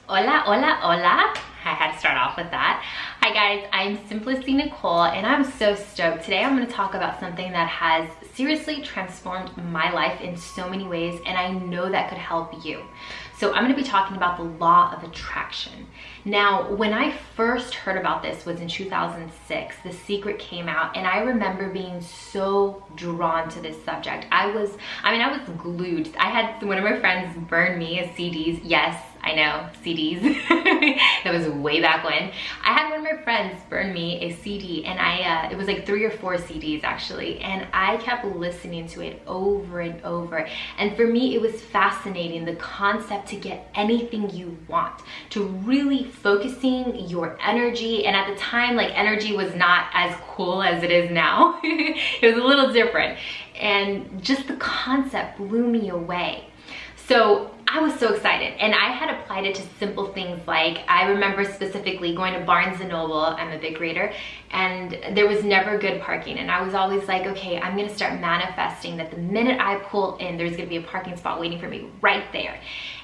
Hola, hola, hola. I had to start off with that. Hi guys, I'm Simplici Nichole and I'm so stoked. Today I'm going to talk about something that has seriously transformed my life in so many ways, and I know that could help you. So I'm going to be talking about the law of attraction. Now, when I first heard about this was in 2006. The Secret came out and I remember being so drawn to this subject. I was glued. I had one of my friends burn me as CDs. Yes, I know, CDs. That was way back when. I had one of my friends burn me a CD, and it was like 3 or 4 CDs actually, and I kept listening to it over and over. And for me, it was fascinating, the concept to get anything you want, to really focusing your energy. And at the time, like, energy was not as cool as it is now. It was a little different, and just the concept blew me away. So I was so excited, and I had applied it to simple things. Like, I remember specifically going to Barnes & Noble. I'm a big reader, and there was never good parking, and I was always like, okay, I'm gonna start manifesting that the minute I pull in, there's gonna be a parking spot waiting for me right there.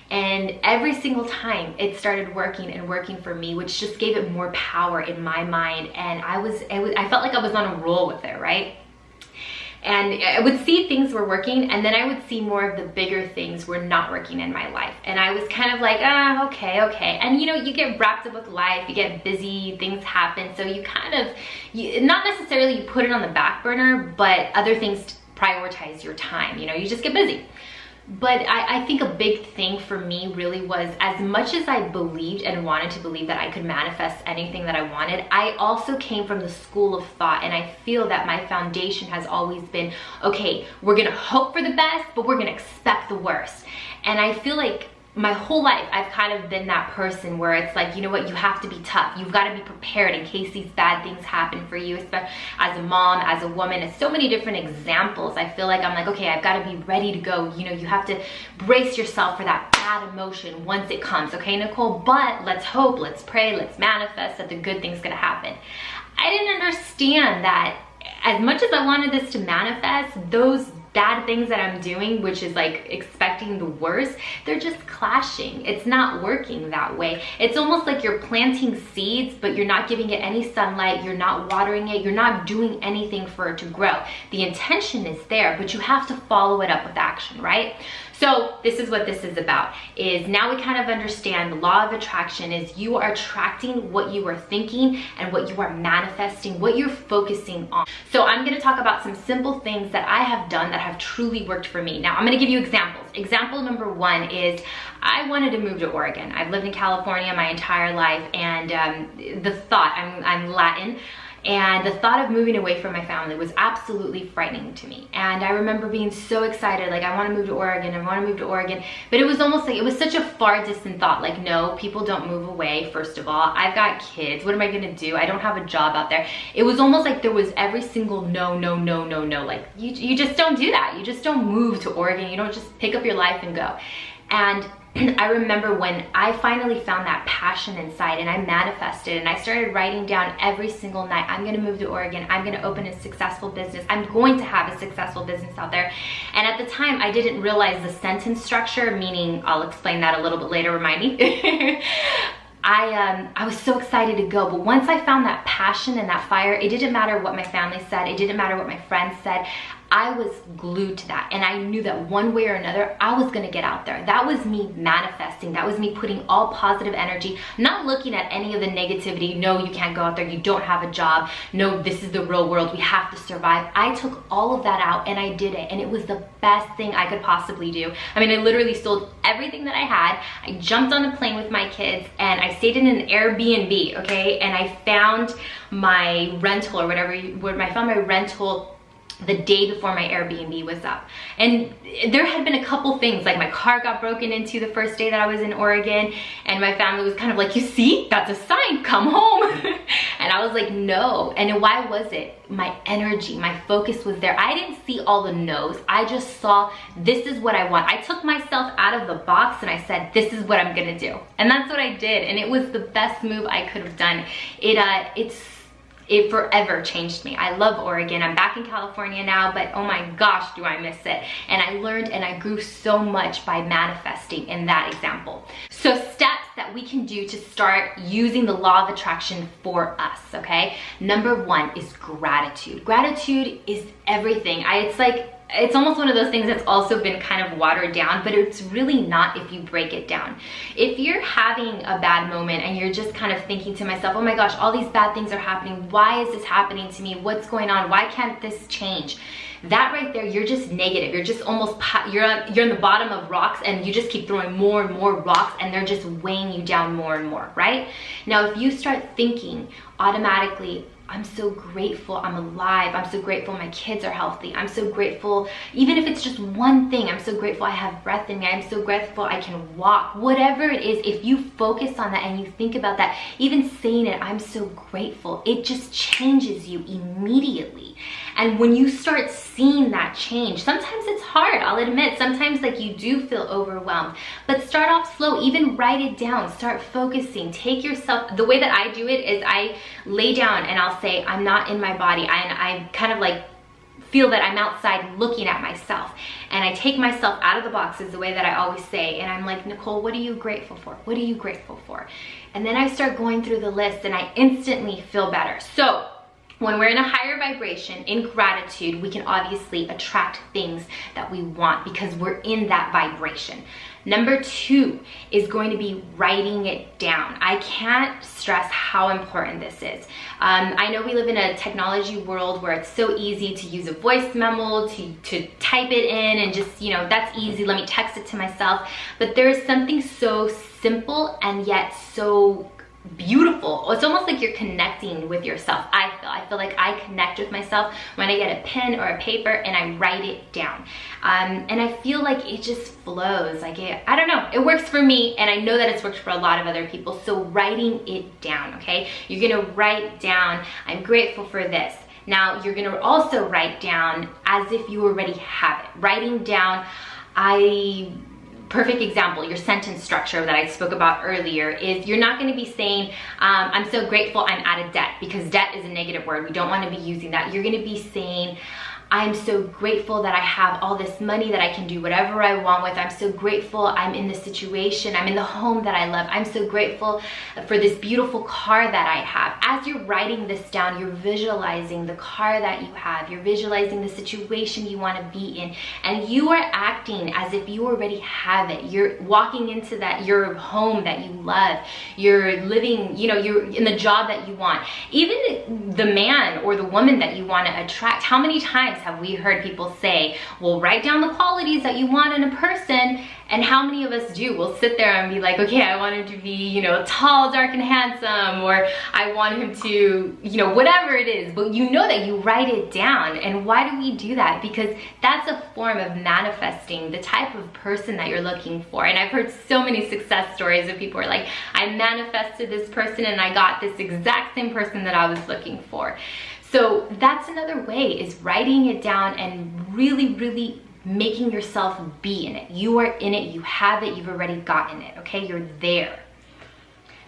And every single time it started working and working for me, which just gave it more power in my mind, and I felt like I was on a roll with it, right? And I would see things were working, and then I would see more of the bigger things were not working in my life. And I was kind of like, okay. And you know, you get wrapped up with life, you get busy, things happen. So you kind of, not necessarily you put it on the back burner, but other things prioritize your time. You know, you just get busy. But I think a big thing for me really was, as much as I believed and wanted to believe that I could manifest anything that I wanted, I also came from the school of thought, and I feel that my foundation has always been, okay, we're gonna hope for the best, but we're gonna expect the worst. And I feel like my whole life I've kind of been that person where it's like, you know what, you have to be tough, you've got to be prepared in case these bad things happen for you, especially as a mom, as a woman. It's so many different examples. I feel like I'm like, okay, I've got to be ready to go. You know, you have to brace yourself for that bad emotion once it comes, okay, Nichole? But let's hope, let's pray, let's manifest that the good thing's gonna happen. I didn't understand that as much as I wanted this to manifest, those bad things that I'm doing, which is like expecting the worst, they're just clashing. It's not working that way. It's almost like you're planting seeds, but you're not giving it any sunlight, you're not watering it, you're not doing anything for it to grow. The intention is there, but you have to follow it up with action, right? So this is what this is about, is now we kind of understand the law of attraction is you are attracting what you are thinking and what you are manifesting, what you're focusing on. So I'm gonna talk about some simple things that I have done that have truly worked for me. Now I'm gonna give you examples. Example number 1 is I wanted to move to Oregon. I've lived in California my entire life, and the thought, I'm Latin, and the thought of moving away from my family was absolutely frightening to me. And I remember being so excited, like, I want to move to Oregon, I want to move to Oregon. But it was almost like, it was such a far distant thought. Like, no, people don't move away, first of all. I've got kids, what am I going to do? I don't have a job out there. It was almost like there was every single no. Like, you just don't do that. You just don't move to Oregon. You don't just pick up your life and go. And I remember when I finally found that passion inside, and I manifested, and I started writing down every single night, I'm gonna move to Oregon, I'm gonna open a successful business, I'm going to have a successful business out there. And at the time, I didn't realize the sentence structure, meaning, I'll explain that a little bit later, remind me. I was so excited to go, but once I found that passion and that fire, it didn't matter what my family said, it didn't matter what my friends said. I was glued to that, and I knew that one way or another, I was gonna get out there. That was me manifesting. That was me putting all positive energy, not looking at any of the negativity. No, you can't go out there, you don't have a job. No, this is the real world, we have to survive. I took all of that out and I did it, and it was the best thing I could possibly do. I mean, I literally sold everything that I had. I jumped on a plane with my kids, and I stayed in an Airbnb, okay? And I found my rental, or whatever, I found my rental the day before my Airbnb was up. And there had been a couple things, like my car got broken into the first day that I was in Oregon, and my family was kind of like, you see, that's a sign, come home. And I was like, no. And why was it? My energy, my focus was there. I didn't see all the no's. I just saw, this is what I want. I took myself out of the box and I said, this is what I'm gonna do. And that's what I did. And it was the best move I could have done. It forever changed me. I love Oregon. I'm back in California now, but oh my gosh, do I miss it. And I learned and I grew so much by manifesting in that example. So steps that that we can do to start using the law of attraction for us, okay? Number one is gratitude. Gratitude is everything. It's almost one of those things that's also been kind of watered down, but it's really not if you break it down. If you're having a bad moment and you're just kind of thinking to myself, oh my gosh, all these bad things are happening. Why is this happening to me? What's going on? Why can't this change? That right there, you're just negative. You're just almost, you're in the bottom of rocks, and you just keep throwing more and more rocks, and they're just weighing you down more and more, right? Now, if you start thinking automatically, I'm so grateful I'm alive. I'm so grateful my kids are healthy. I'm so grateful, even if it's just one thing, I'm so grateful I have breath in me. I'm so grateful I can walk. Whatever it is, if you focus on that and you think about that, even saying it, I'm so grateful, it just changes you immediately. And when you start seeing that change, sometimes it's hard, I'll admit. Sometimes like you do feel overwhelmed, but start off slow, even write it down, start focusing, take yourself, the way that I do it is I lay down and I'll say, I'm not in my body. I kind of like feel that I'm outside looking at myself, and I take myself out of the box is the way that I always say, and I'm like, Nichole, what are you grateful for? What are you grateful for? And then I start going through the list and I instantly feel better. So when we're in a higher vibration, in gratitude, we can obviously attract things that we want because we're in that vibration. Number two is going to be writing it down. I can't stress how important this is. I know we live in a technology world where it's so easy to use a voice memo, to type it in and just, you know, that's easy. Let me text it to myself. But there is something so simple and yet so beautiful. It's almost like you're connecting with yourself. I feel like I connect with myself when I get a pen or a paper and I write it down. And I feel like it just flows. Like I don't know, it works for me, and I know that it's worked for a lot of other people. So writing it down, okay? You're gonna write down, I'm grateful for this. Now you're gonna also write down as if you already have it. Writing down, perfect example, your sentence structure that I spoke about earlier is you're not going to be saying, I'm so grateful I'm out of debt, because debt is a negative word. We don't want to be using that. You're going to be saying, I'm so grateful that I have all this money that I can do whatever I want with. I'm so grateful I'm in this situation. I'm in the home that I love. I'm so grateful for this beautiful car that I have. As you're writing this down, you're visualizing the car that you have. You're visualizing the situation you want to be in. And you are acting as if you already have it. You're walking into that, your home that you love. You're living, you know, you're in the job that you want. Even the man or the woman that you want to attract. How many times have we heard people say, well, write down the qualities that you want in a person, and how many of us do? We'll sit there and be like, okay, I want him to be, you know, tall, dark, and handsome, or I want him to, you know, whatever it is, but you know that you write it down. And why do we do that? Because that's a form of manifesting the type of person that you're looking for. And I've heard so many success stories of people who are like, I manifested this person and I got this exact same person that I was looking for. So that's another way, is writing it down and really, really making yourself be in it. You are in it, you have it, you've already gotten it, okay? You're there.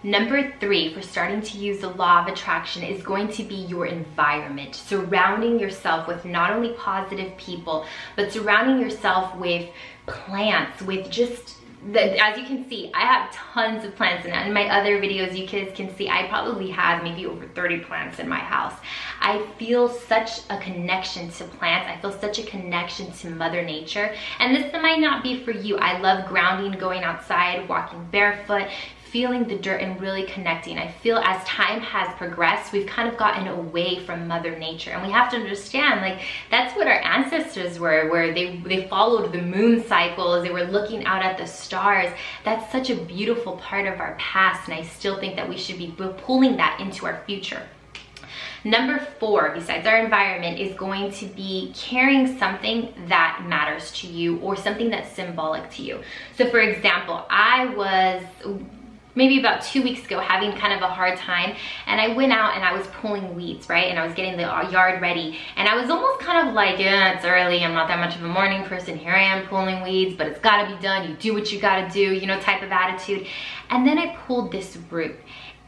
Number three, for starting to use the law of attraction, is going to be your environment. Surrounding yourself with not only positive people, but surrounding yourself with plants, with just, as you can see, I have tons of plants, and in my other videos you guys can see I probably have maybe over 30 plants in my house. I feel such a connection to plants. I feel such a connection to Mother Nature, and this might not be for you. I love grounding, going outside, walking barefoot, feeling the dirt and really connecting. I feel as time has progressed, we've kind of gotten away from Mother Nature, and we have to understand, like, that's what our ancestors were, where they followed the moon cycles, they were looking out at the stars. That's such a beautiful part of our past, and I still think that we should be pulling that into our future. Number four, besides our environment, is going to be carrying something that matters to you or something that's symbolic to you. So for example, I was maybe about 2 weeks ago having kind of a hard time, and I went out and I was pulling weeds, right? And I was getting the yard ready, and I was almost kind of like, yeah, it's early, I'm not that much of a morning person, here I am pulling weeds, but it's gotta be done, you do what you gotta do, you know, type of attitude. And then I pulled this root.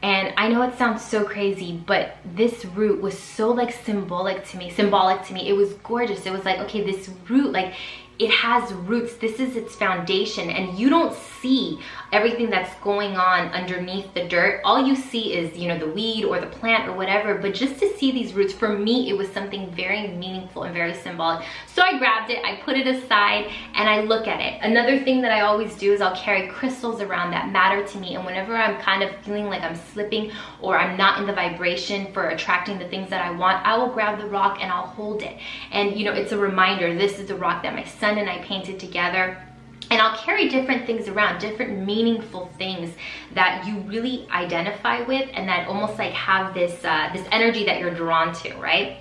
And I know it sounds so crazy, but this root was so like symbolic to me. It was gorgeous. It was like, okay, this root, like, it has roots. This is its foundation, and you don't see everything that's going on underneath the dirt. All you see is, you know, the weed or the plant or whatever, but just to see these roots, for me, it was something very meaningful and very symbolic. So I grabbed it, I put it aside, and I look at it. Another thing that I always do is I'll carry crystals around that matter to me, and whenever I'm kind of feeling like I'm slipping or I'm not in the vibration for attracting the things that I want, I will grab the rock and I'll hold it. And you know, it's a reminder, this is the rock that my son and I painted together. And I'll carry different things around, different meaningful things that you really identify with, and that almost like have this this energy that you're drawn to, right?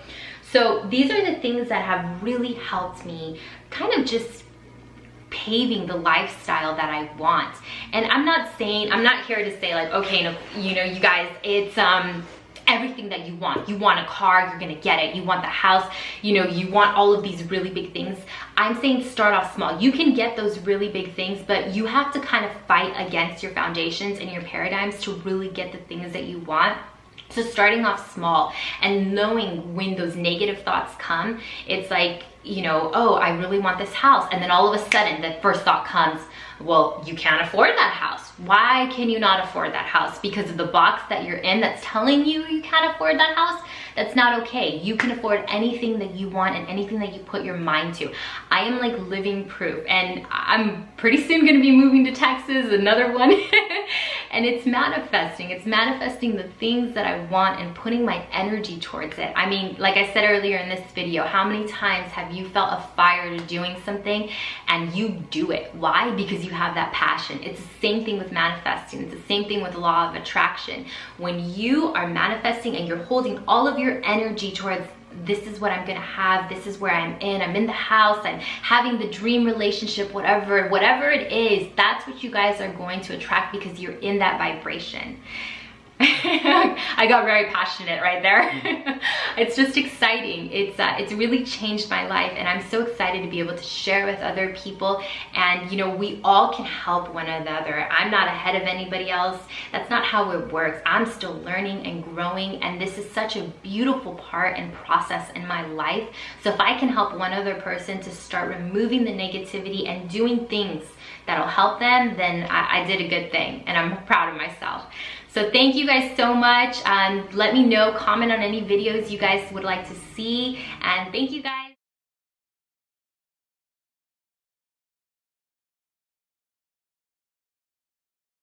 So these are the things that have really helped me kind of just paving the lifestyle that I want. And I'm not here to say like, okay, no, you know, you guys, it's everything that you want. You want a car, you're gonna get it. You want the house, you know, you want all of these really big things. I'm saying start off small. You can get those really big things, but you have to kind of fight against your foundations and your paradigms to really get the things that you want. So starting off small and knowing when those negative thoughts come, it's like, you know, oh, I really want this house. And then all of a sudden the first thought comes, well, you can't afford that house. Why can you not afford that house? Because of the box that you're in that's telling you you can't afford that house? That's not okay. You can afford anything that you want and anything that you put your mind to. I am like living proof, and I'm pretty soon gonna be moving to Texas, another one. And it's manifesting. It's manifesting the things that I want and putting my energy towards it. I mean, like I said earlier in this video, how many times have you felt a fire to doing something and you do it? Why? Because you have that passion. It's the same thing with manifesting. It's the same thing with the law of attraction. When you are manifesting and you're holding all of your energy towards, this is what I'm gonna have, this is where I'm in the house, I'm having the dream relationship, whatever it is, that's what you guys are going to attract, because you're in that vibration. I got very passionate right there. It's just exciting. It's really changed my life, and I'm so excited to be able to share with other people. And you know, we all can help one another. I'm not ahead of anybody else. That's not how it works. I'm still learning and growing, and this is such a beautiful part and process in my life. So if I can help one other person to start removing the negativity and doing things that'll help them, then I did a good thing, and I'm proud of myself. So thank you guys so much. Let me know, comment on any videos you guys would like to see, and thank you guys.